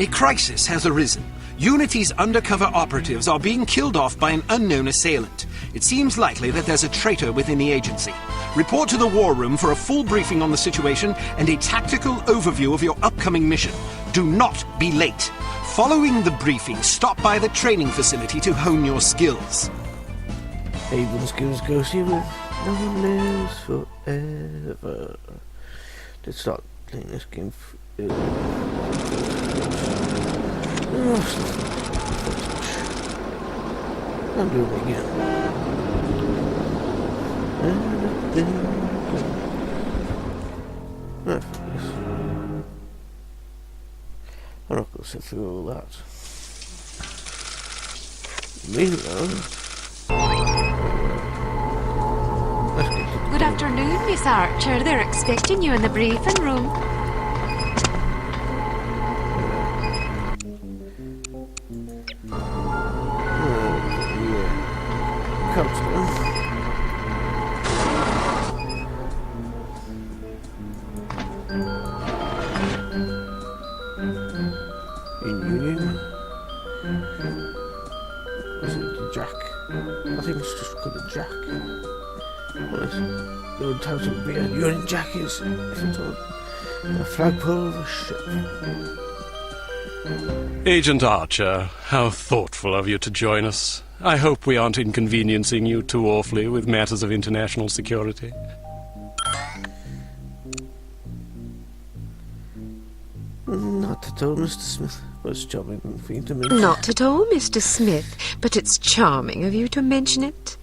A crisis has arisen. Unity's undercover operatives are being killed off by an unknown assailant. It seems likely that there's a traitor within the agency. Report to the war room for a full briefing on the situation and a tactical overview of your upcoming mission. Do not be late. Following the briefing, stop by the training facility to hone your skills. Even skills go see with no one lives forever. Let's start playing this game. I'll do it again. I'm not going to sit through all that. Meanwhile, good afternoon, Miss Archer. They're expecting you in the briefing room. Union Jack is on the flagpole of a ship. Agent Archer, how thoughtful of you to join us. I hope we aren't inconveniencing you too awfully with matters of international security. Not at all, Mr. Smith. Was charming for you to mention. Not at all, Mr. Smith, but it's charming of you to mention it.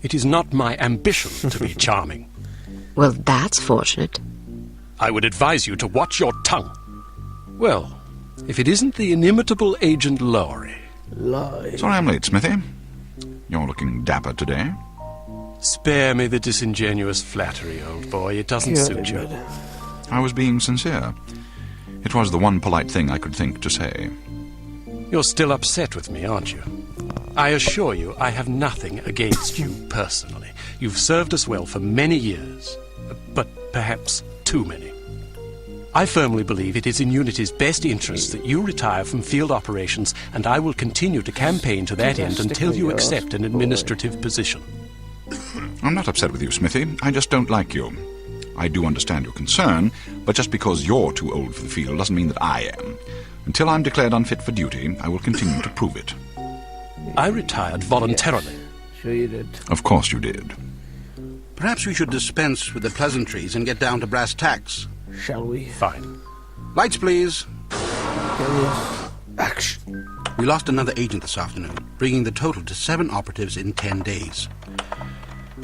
It is not my ambition to be charming. Well, that's fortunate. I would advise you to watch your tongue. Well, if it isn't the inimitable Agent Lowry. Lie. Sorry I'm late, Smithy. You're looking dapper today. Spare me the disingenuous flattery, old boy. It doesn't suit you. I was being sincere. It was the one polite thing I could think to say. You're still upset with me, aren't you? I assure you I have nothing against you personally. You've served us well for many years, but perhaps too many. I firmly believe it is in Unity's best interest that you retire from field operations, and I will continue to campaign to that end until you accept an administrative position. I'm not upset with you, Smithy. I just don't like you. I do understand your concern, but just because you're too old for the field doesn't mean that I am. Until I'm declared unfit for duty, I will continue to prove it. I retired voluntarily. Yes. Sure you did. Of course you did. Perhaps we should dispense with the pleasantries and get down to brass tacks. Shall we? Fine. Lights, please. Yes. Action. We lost another agent this afternoon, bringing the total to 7 operatives in 10 days.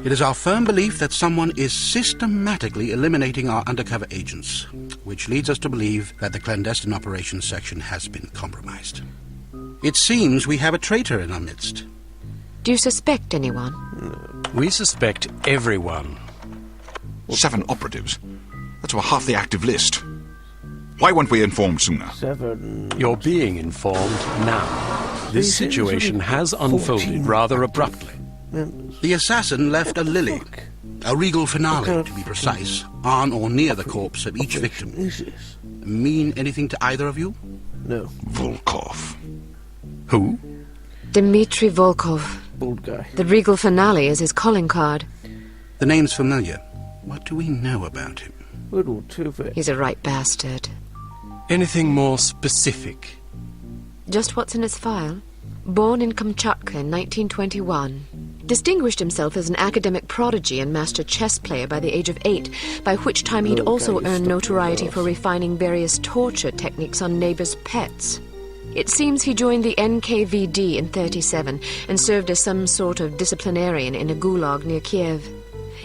It is our firm belief that someone is systematically eliminating our undercover agents, which leads us to believe that the clandestine operations section has been compromised. It seems we have a traitor in our midst. Do you suspect anyone? We suspect everyone. 7 operatives. That's about half the active list. Why weren't we informed sooner? 7. You're being informed now. This situation has unfolded rather abruptly. The assassin left a lily, a regal finale to be precise, on or near the corpse of each victim. Mean anything to either of you? No. Volkov. Who? Dmitri Volkov. Bald guy. The regal finale is his calling card. The name's familiar. What do we know about him? World War II vet. He's a right bastard. Anything more specific? Just what's in his file. Born in Kamchatka in 1921. Distinguished himself as an academic prodigy and master chess player by the age of 8, by which time he'd also earned notoriety for refining various torture techniques on neighbors' pets. It seems he joined the NKVD in 1937 and served as some sort of disciplinarian in a gulag near Kiev.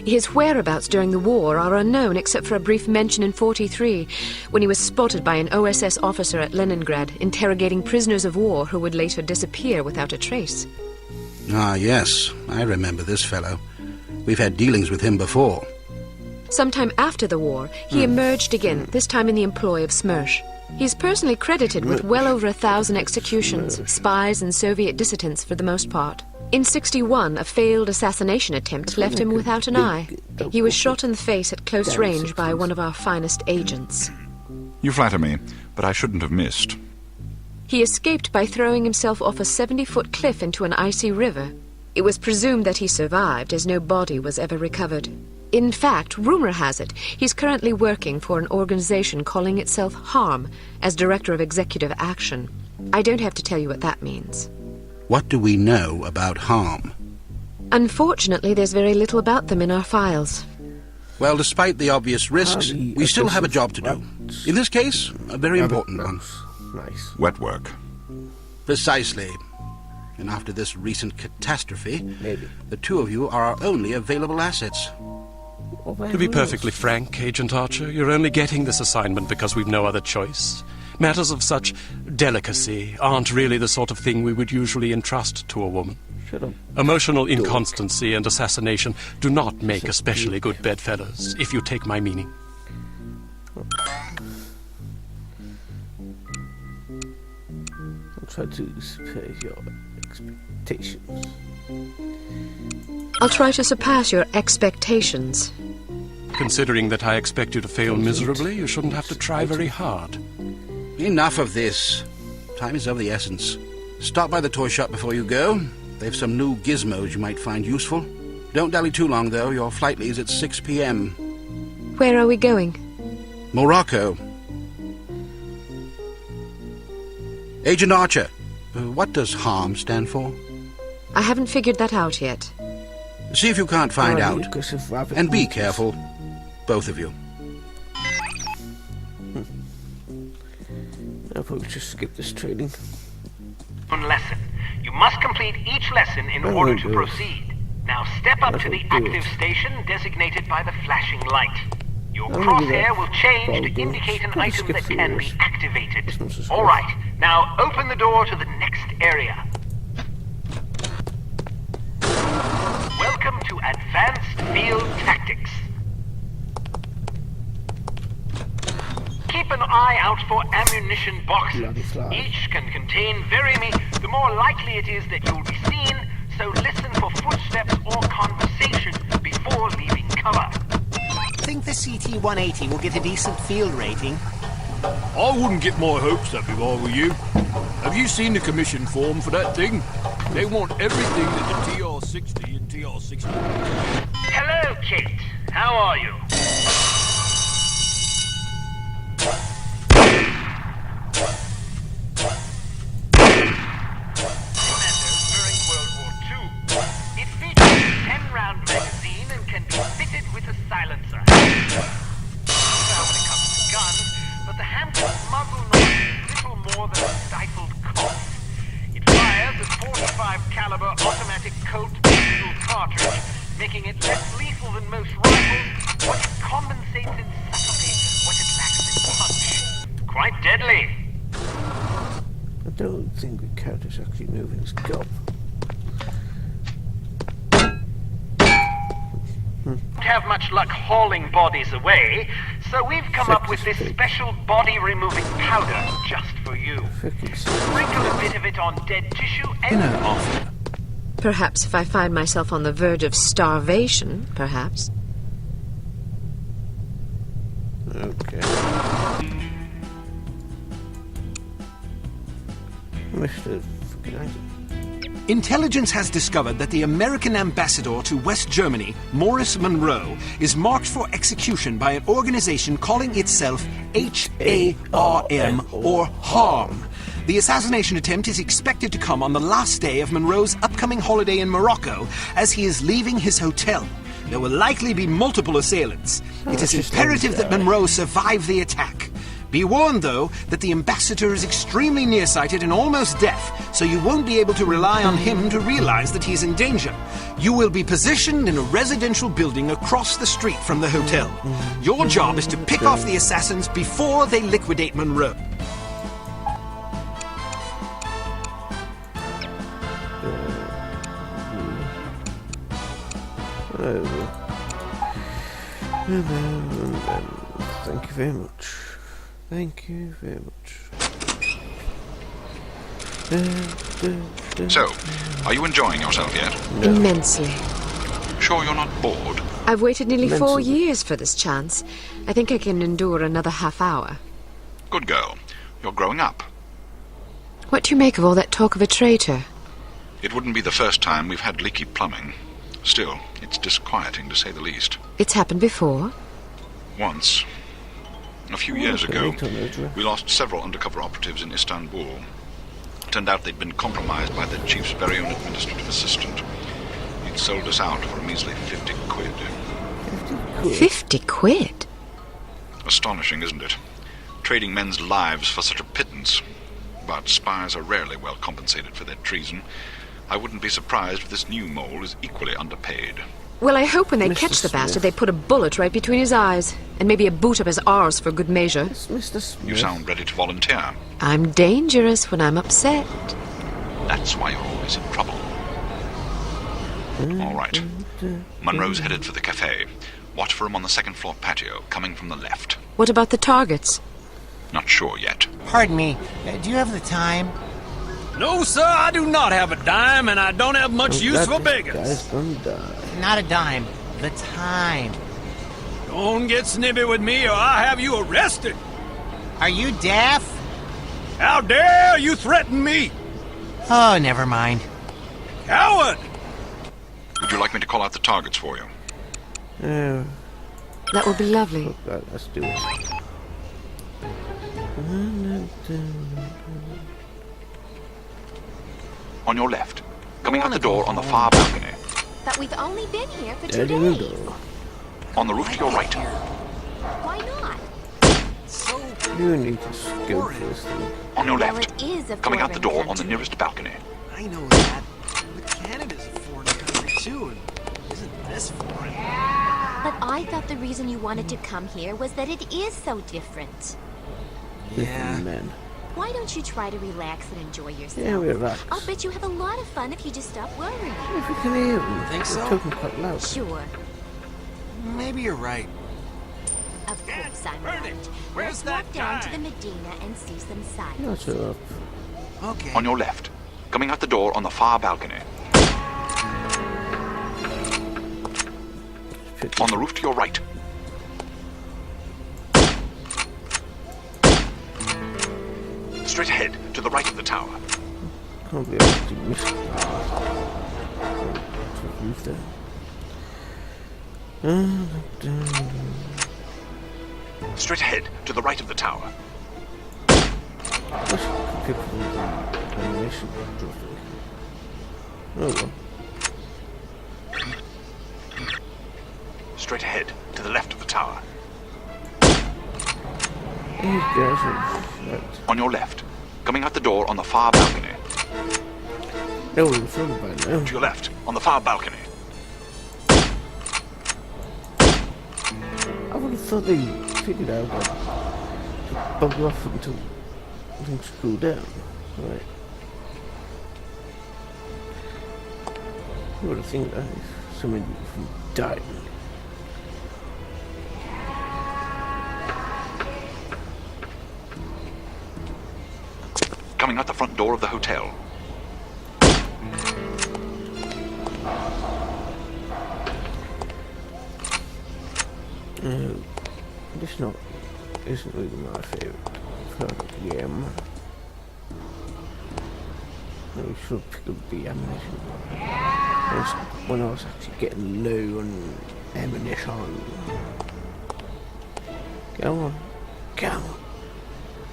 His whereabouts during the war are unknown except for a brief mention in 1943, when he was spotted by an OSS officer at Leningrad interrogating prisoners of war who would later disappear without a trace. Ah, yes, I remember this fellow. We've had dealings with him before. Sometime after the war, he emerged again, this time in the employ of Smersh. He's personally credited with well over 1,000 executions, spies and Soviet dissidents for the most part. In 1961, a failed assassination attempt left him without an eye. He was shot in the face at close range by one of our finest agents. You flatter me, but I shouldn't have missed. He escaped by throwing himself off a 70-foot cliff into an icy river. It was presumed that he survived, as no body was ever recovered. In fact, rumor has it, he's currently working for an organization calling itself HARM as Director of Executive Action. I don't have to tell you what that means. What do we know about HARM? Unfortunately, there's very little about them in our files. Well, despite the obvious risks, we still have a job to do. In this case, a very important one. Nice. Wet work. Precisely. And after this recent catastrophe, Maybe. the two of you are our only available assets. To be perfectly frank, Agent Archer, you're only getting this assignment because we've no other choice. Matters of such delicacy aren't really the sort of thing we would usually entrust to a woman. Shut up. Emotional inconstancy and assassination do not make especially good bedfellows, if you take my meaning. I'll try to surpass your expectations. I'll try to surpass your expectations. Considering that I expect you to fail miserably, you shouldn't have to try very hard. Enough of this. Time is of the essence. Stop by the toy shop before you go. They've some new gizmos you might find useful. Don't dally too long, though. Your flight leaves at 6 p.m. Where are we going? Morocco. Agent Archer, what does HARM stand for? I haven't figured that out yet. See if you can't find out. And be Holes. careful. Both of you. I'll probably just skip this training. Lesson. You must complete each lesson in order to proceed. Now step up to the active station designated by the flashing light. Your crosshair will change to indicate an item that can be activated. All right, now open the door to the next area. Welcome to Advanced Field Tactics. Keep an eye out for ammunition boxes. Each can contain the more likely it is that you'll be seen, so listen for footsteps or conversation before leaving cover. Think the CT-180 will get a decent field rating? I wouldn't get my hopes up if I were you. Have you seen the commission form for that thing? They want everything that the TR-60 and TR-60... Hello, Cate. How are you? Commandos during World War II. It features a 10-round magazine and can be fitted with a silencer. Well, when it comes to guns, but the handle's muzzle noise is little more than a stifled cough. It fires a 45 caliber automatic Colt pistol cartridge, making it less lethal than most rifles, but it compensates in subtlety what it lacks in punch. Quite deadly. I don't think the character's actually moving his gob. Don't have much luck hauling bodies away, so we've come up with this special body-removing powder just for you. Sprinkle a bit of it on dead tissue and off. Perhaps if I find myself on the verge of starvation, perhaps. Okay. Mr. fucking item. Intelligence has discovered that the American ambassador to West Germany, Morris Monroe, is marked for execution by an organization calling itself HARM, or HARM. The assassination attempt is expected to come on the last day of Monroe's upcoming holiday in Morocco, as he is leaving his hotel. There will likely be multiple assailants. It is imperative that Monroe survive the attack. Be warned, though, that the ambassador is extremely nearsighted and almost deaf, so you won't be able to rely on him to realize that he's in danger. You will be positioned in a residential building across the street from the hotel. Your job is to pick off the assassins before they liquidate Monroe. Thank you very much. Thank you very much. So, are you enjoying yourself yet? Immensely. Sure you're not bored? I've waited nearly 4 Immensely. years for this chance. I think I can endure another half hour. Good girl. You're growing up. What do you make of all that talk of a traitor? It wouldn't be the first time we've had leaky plumbing. Still, it's disquieting to say the least. It's happened before? Once. A few years ago, we lost several undercover operatives in Istanbul. Turned out they'd been compromised by the chief's very own administrative assistant. He'd sold us out for a measly 50 quid. 50 quid? Astonishing, isn't it? Trading men's lives for such a pittance. But spies are rarely well compensated for their treason. I wouldn't be surprised if this new mole is equally underpaid. Well, I hope when they Mr. catch the Smith. bastard, they put a bullet right between his eyes. And maybe a boot up his arse for good measure. It's Mr. Smith. You sound ready to volunteer. I'm dangerous when I'm upset. That's why you're always in trouble. All right. Munro's headed for the cafe. Watch for him on the second floor patio, coming from the left. What about the targets? Not sure yet. Pardon me, do you have the time? No, sir, I do not have a dime, and I don't have much I'm use glad for this beggars. guy's gonna die. Not a dime. The time. Don't get snippy with me, or I'll have you arrested. Are you deaf? How dare you threaten me? Oh, never mind. Coward! Would you like me to call out the targets for you? Oh, That would be lovely. fuck that. Let's do it. On your left. Coming out the door on the far balcony. But we've only been here for 2 Dead in the days. door. On the roof to your right. Why not? So You need to scope this thing. On your Well, left. it is a Coming out the foreign door on the country. nearest balcony. I know that. But Canada's a foreign country too, and isn't this foreign? But I thought the reason you wanted to come here was that it is so different. Different men. Why don't you try to relax and enjoy yourself? Yeah, relax. I'll bet you have a lot of fun if you just stop worrying. If we can hear them. Think so? They're talking quite loud. Sure. Maybe you're right. Of course I'm Bernie, right. where's Let's that walk down to guy? the Medina and see some sights. Not so up. Okay. On your left. Coming out the door on the far balcony. On the roof to your right. Straight ahead to the right of the tower. Can't be able to miss it. Roof there. Straight ahead to the right of the tower. Let's pick up the animation dropping. Oh well. Straight ahead to the left of the tower. These guys are shit. On your left. Coming out the door on the far balcony. They were in front of by now. To your left. On the far balcony. I would have thought they figured out that to bug off until things cool down. Right. You would have think that if somebody from died. Coming out the front door of the hotel. This isn't really my favourite game. I should pick up the ammunition. When I was actually getting low on ammunition. Come on. Come on.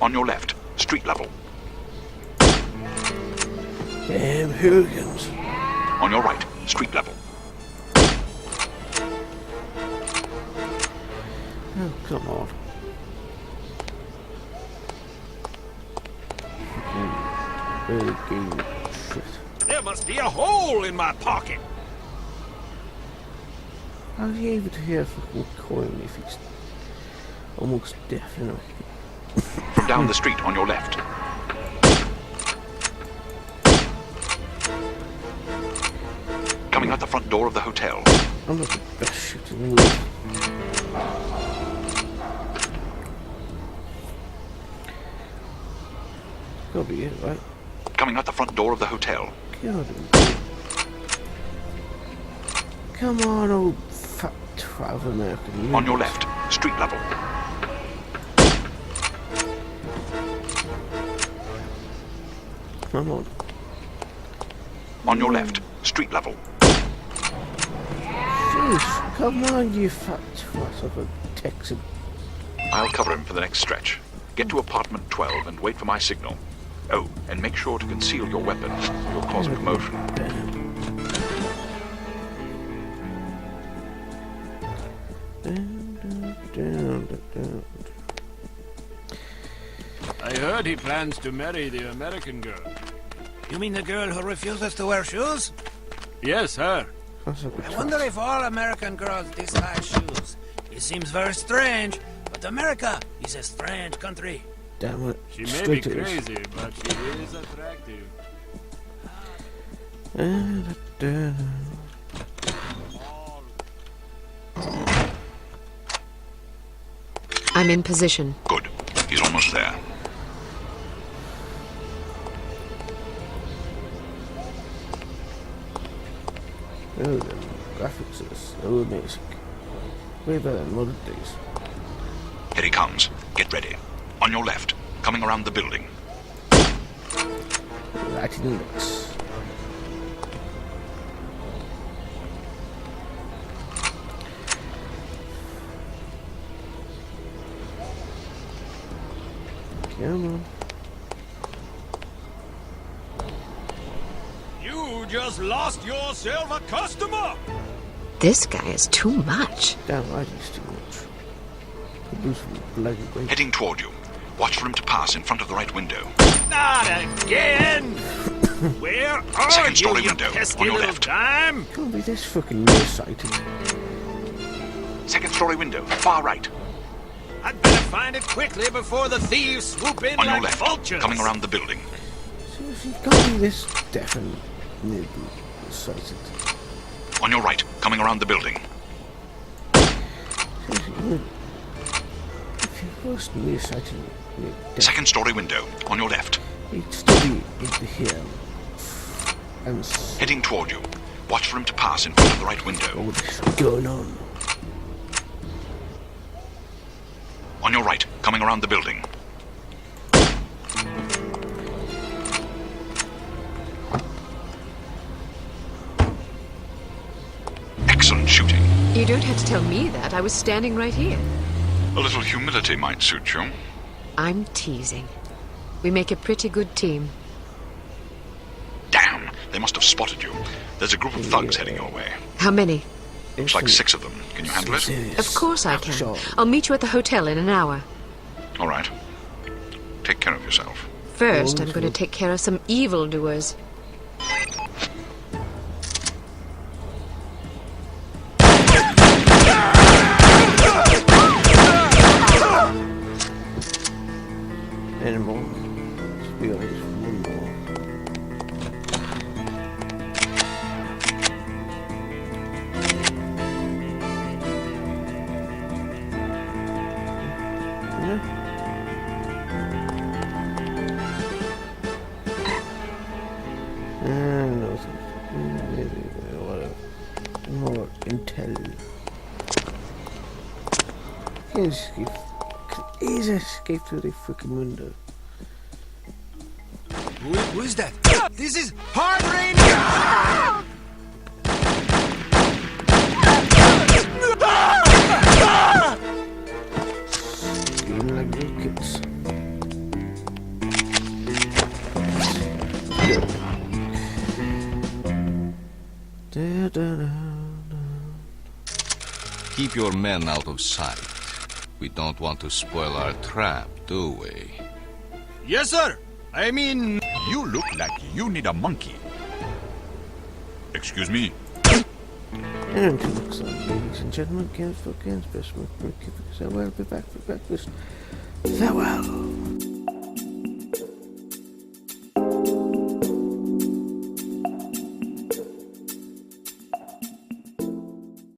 On your left. Street level. Damn hooligans. On your right. Street level. Oh, come on. Early game shit. There must be a hole in my pocket. How's he able to hear a fucking coin if he's almost deaf, you know? From down the street on your left. Coming out the front door of the hotel. I'm not the best shooter in the world. Gotta be it, right? Coming out the front door of the hotel. God. Come on, old fat twat American. On your left. Street level. Come on. On your left, street level. Jeez, come on, you fat twat of a Texan. I'll cover him for the next stretch. Get to apartment 12 and wait for my signal. Oh, and make sure to conceal your weapon. You'll cause a commotion. I heard he plans to marry the American girl. You mean the girl who refuses to wear shoes? Yes, her. I wonder if all American girls dislike shoes. It seems very strange, but America is a strange country. Damn it. She may be crazy, but she is attractive. I'm in position. Good. He's almost there. Oh, the graphics are so amazing. Way better than modern days. Here he comes. Get ready. On your left, coming around the building. Right in the mix. Come on. You just lost yourself a customer! This guy is too much. Damn right, he's too much. Could do some bloody great. Heading toward you. Watch for him to pass in front of the right window. Not again! Where are Second you, story you window, pesky on your little left. dime? Can't be this fucking nearsighted. Second story window, far right. I'd better find it quickly before the thieves swoop in On like your left, vultures. coming around the building. Seriously, can't be this deaf and nearsighted. On your right, coming around the building. Seriously, if he was nearsighted, Second story window, on your left. he'd still be in here. And Heading toward you. Watch for him to pass in front of the right window. all this going on. On your right, coming around the building. Excellent shooting. You don't have to tell me that. I was standing right here. A little humility might suit you. I'm teasing. We make a pretty good team. Damn, they must have spotted you. There's a group of thugs heading your way. How many? Looks like 6 of them. Can you handle it? Of course I can. Sure. I'll meet you at the hotel in an hour. All right. Take care of yourself. First, I'm going to take care of some evildoers. Any more? Let's be honest, one more. No, maybe whatever. More intel. Easy escape through the freaking window. Who is that? This is Hard Rain! Screaming like little kids. Keep your men out of sight. We don't want to spoil our trap, do we? Yes, sir. I mean... You look like you need a monkey. Excuse me? And to look on, ladies and gentlemen, games for games, best work, so well, be back for breakfast. Farewell.